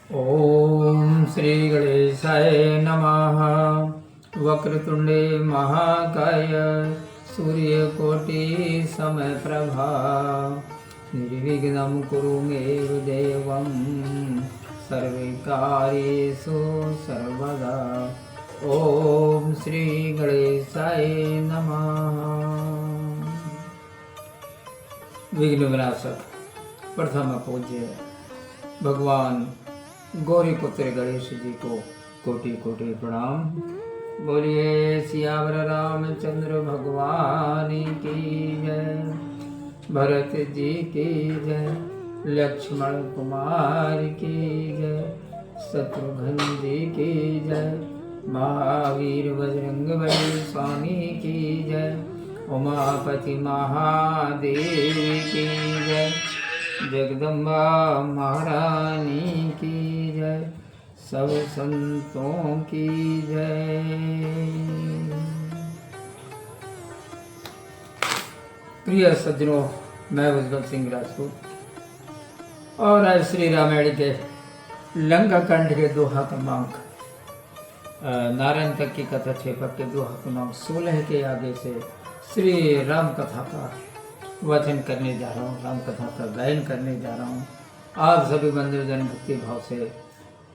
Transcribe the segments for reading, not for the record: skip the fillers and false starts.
ओम श्री गणेशाय नमः। वक्रतुंडे महाकाय सूर्यकोटि समप्रभा निर्विघ्नं कुरु मे देवं सर्वकार्येषु सर्वदा। ओम श्री गणेशाय नमः। विघ्न विनाशक प्रथम पूज्य भगवान गौरी पुत्र गणेश जी को कोटि कोटि प्रणाम। बोलिए सियावर रामचंद्र भगवान की जय, भरत जी की जय, लक्ष्मण कुमार की जय, शत्रुघ्न जी की जय, महावीर बजरंगबली स्वामी की जय, उमापति महादेव की जय, जगदम्बा महारानी की जय, सब संतों की जय। प्रिय सज्जनों, मैं उज्जवल सिंह राजपूत और आज श्री रामायण के लंका कांड के दोहा क्रमांक नारायण तक की कथा छेपक के दोहा क्रमांक 16 के आगे से श्री राम कथा का वचन करने जा रहा हूँ, राम कथा का गायन करने जा रहा हूँ। आप सभी बंधुजन भक्ति भाव से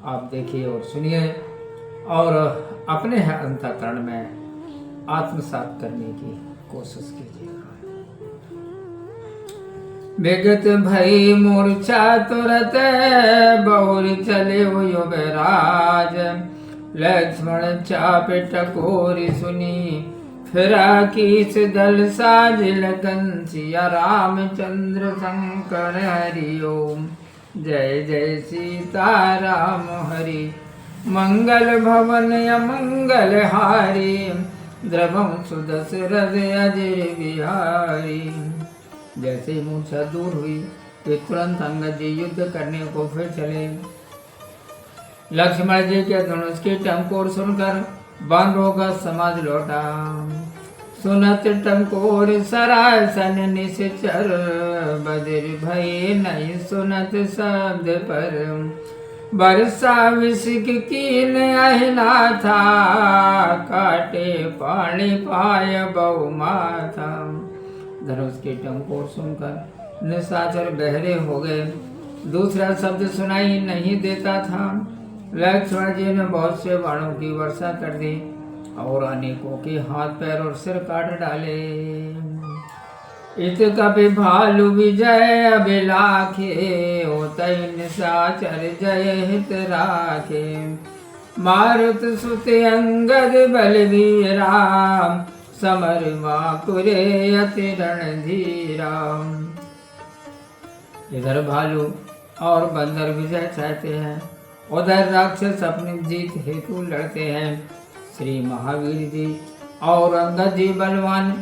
आप देखिए और सुनिए और अपने अंतःकरण में आत्मसात करने की कोशिश कीजिएगा। विगत भई मूर्छा तुरत बहुर चले युवराज, लक्ष्मण चाप टकोरी सुनी फिरा कीस दल साज लगन, सिया रामचंद्र शंकर हरि ओम। जय जय सीता राम हरि, मंगल भवन अमंगल हारी, द्रवम सुदशरथ अजर बिहारी। जैसे मूर्छा दूर हुई तो तुरंत अंगद जी युद्ध करने को फिर चले। लक्ष्मण जी के धनुष की टंकोर सुनकर बानरों का समाज लौटा। सुनत टंकोर सरासन निश्चर, बदिर भय नहीं सुनत शब्द पर। बरसा विषिक कीन अहिना था, काटे पानी पाय बहु माथा। धनुष की टंकोर सुनकर निशाचर बहरे हो गए, दूसरा शब्द सुनाई नहीं देता था। लक्ष्मण जी ने बहुत से बाणों की वर्षा कर दी और अनेकों के हाथ पैर और सिर काट डाले। इत कपि भालु विजय अभिलाखे, होतई निशाचर जय हित राखे। मारुत सुत अंगद बलवीरा, समर माकुरे अति रणधीरा। इधर भालू और बंदर विजय चाहते हैं, उधर राक्षस अपनी जीत हेतु लड़ते हैं। श्री महावीर जी और अंगद जी बलवान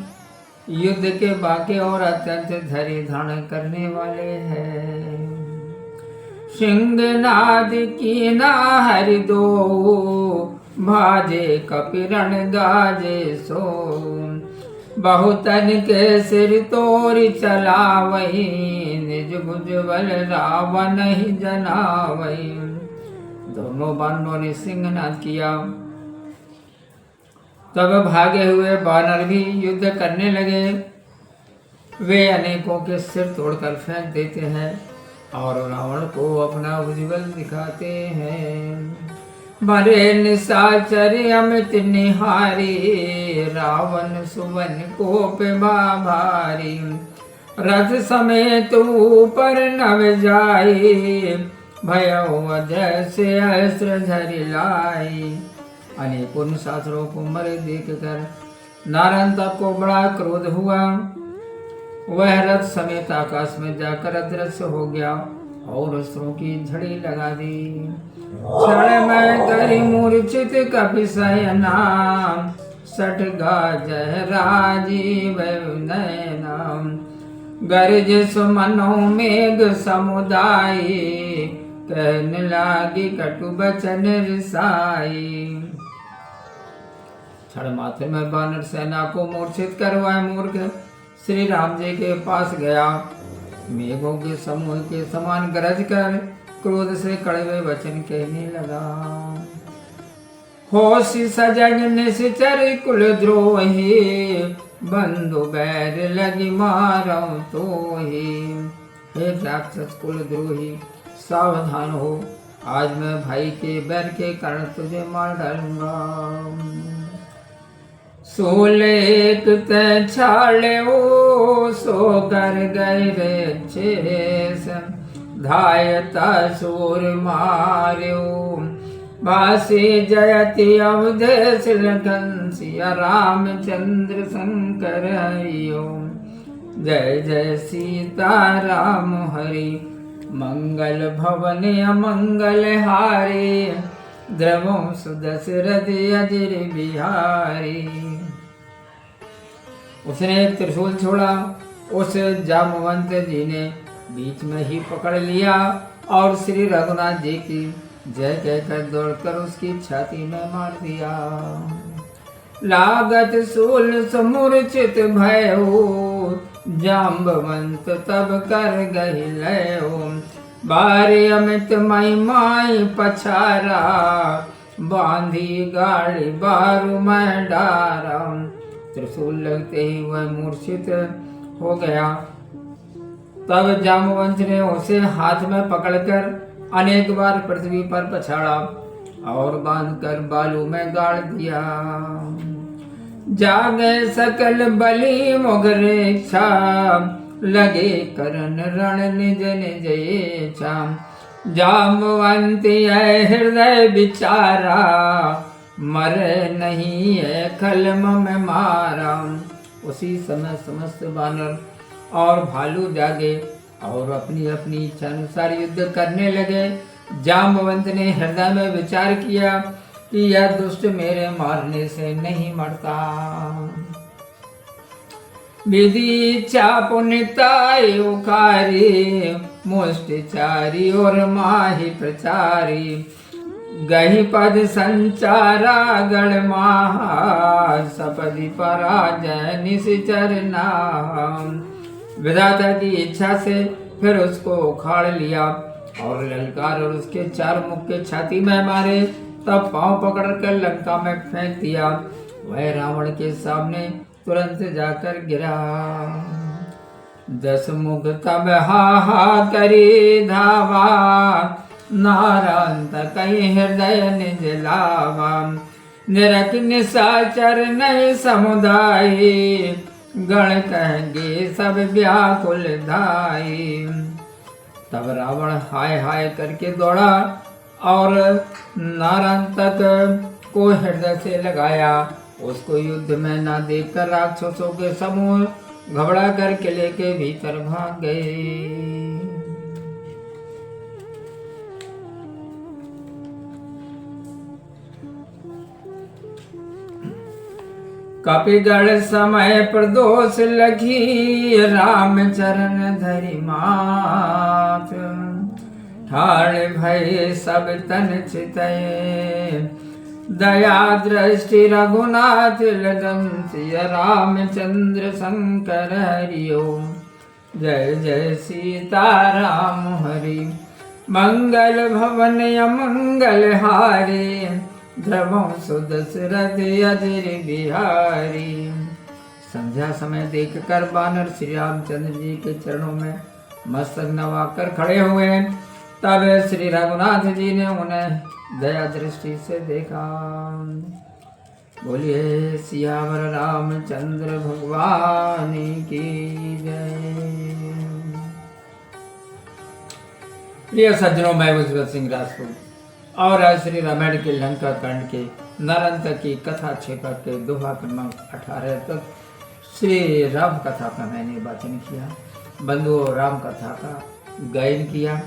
युद्ध के बाके और अत्यंत धैर्य धारण करने वाले हैं। सिंहनाद की ना हरि दो, भाजे कपिरण गाजे सो। बहुतन के सिर तोड़ चला वही, निज भुज बल रावण ही जना वही। दोनों बानरों ने सिंहनाद किया, तब भागे हुए बानर भी युद्ध करने लगे। वे अनेकों के सिर तोड़कर फेंक देते हैं और रावण को अपना उज्ज्वल दिखाते हैं। भरे निशाचर अमित निहारी, रावण सुवन कोप भारी। रथ समेत ऊपर नभ जाए, भयो जैसे अस्त्र धरि लाई। अनेकों निशाचरों को मरे देख कर नारायण तक को बड़ा क्रोध हुआ। वह रथ समेत आकाश में जाकर अदृश्य हो गया और अस्त्रों की झड़ी लगा दी। क्षण में करी मूर्छित कपि शयना, सठ गाजह राजीव नयना। गर्ज सुमनो मेघ समुदाय, कहने लागी कटु बचन रिसाई। क्षण मात्र में बानर सेना को मूर्छित कर वह मूर्ख श्री राम जी के पास गया। मेघों के समूह के समान गरज कर क्रोध से कड़वे वचन कहने लगा। होश सजन निश्चर कुल द्रोही, बंधु बैर लगी मारो तो ही। हे राक्षस कुल द्रोही, सावधान हो, आज मैं भाई के बैर के कारण तुझे मार डालूंगा। सोलेक ते छाले ओ सो कर गए रे छेस, धायता सूर मार्यो, बासी जयति अवधेश लखन सिया रामचंद्र शंकर हरिओ। जय जय सीता राम हरि, मंगल भवन अमंगल हारे, द्रवो सुदशरथ अजर बिहारी। उसने त्रिशूल छोड़ा, उस जामवंत जी ने बीच में ही पकड़ लिया और श्री रघुनाथ जी की जय कहकर दौड़कर उसकी छाती में मार दिया। लागत शूल समूर्छित भयो, जाम्बवंत तब कर गही लयो। बारे अमित मई माई पछारा, बांधी गाड़ी बारू में डारा। त्रिशूल लगते ही वह मूर्छित हो गया। तब जामवंत ने उसे हाथ में पकड़कर अनेक बार पृथ्वी पर पछाड़ा और बांधकर बालू में गाड़ दिया। जागे सकल बलि मुगरेच्छा, लगे करन रण निज निज इच्छा। जामवंती है हृदय बिचारा, मरे नहीं है कलम में मारा। उसी समय समस्त बानर और भालू जागे और अपनी अपनी इच्छा अनुसार युद्ध करने लगे। जामवंत ने हृदय में विचार किया कि यह दुष्ट मेरे मारने से नहीं मरता। विधि चाप निताय उखारी, मुष्टिचारी और माही प्रचारी। गही पद संचारा गण महा, सपदि पराजय निश्चर नाम। विधाता की इच्छा से फिर उसको उखाड़ लिया और ललकार और उसके चार मुक्के छाती में मारे। तब पांव पकड़कर लंका में फेंक दिया। वह रावण के सामने तुरंत जाकर गिरा। 10 मुख तब हा करी धावा, नारायण कई हृदय निज लावा। निरख निशाचर नहीं समुदाय, गण कहेंगे सब व्याकुल धाई। तब रावण हाय हाय करके दौड़ा और नारायण तक को हृदय से लगाया। उसको युद्ध में न देखकर राक्षसों के समूह घबरा कर किले के भीतर भाग गए। कपिगढ़ समय प्रदोष लखी, राम चरण धरि माथ। ठाड़ भय सब तन चितये, दया दृष्टि रघुनाथ लगन सिय रामचंद्र शंकर हरिओ। जय जय सीता राम हरि, मंगल भवन अमंगल हारे। द्रवो सुदशरथ अजर बिहारी। संध्या समय देखकर बानर श्री रामचंद्र जी के चरणों में मस्तक नवाकर खड़े हुए। तब श्री रघुनाथ जी ने उन्हें दया दृष्टि से देखा। बोलिए सियावर रामचंद्र भगवान की जय। प्रिय सज्जनों, मैं उज्जवल सिंह राजपूत और श्री रामायण के लंका कांड के नारंत की कथा छेपक के दोहा क्रमांक 18 तक श्री राम कथा का मैंने वाचन किया। बंधुओं, राम कथा का गायन किया।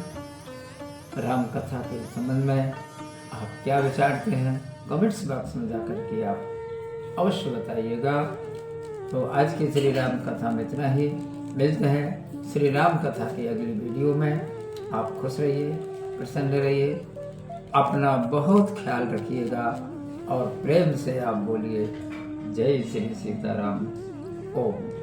राम कथा के संबंध में आप क्या विचारते हैं, कमेंट्स बॉक्स में जाकर के आप अवश्य बताइएगा। तो आज की श्री राम कथा में इतना ही। मिलते हैं श्री राम कथा की अगली वीडियो में। आप खुश रहिए, प्रसन्न रहिए, अपना बहुत ख्याल रखिएगा और प्रेम से आप बोलिए जय श्री सीताराम। ओम।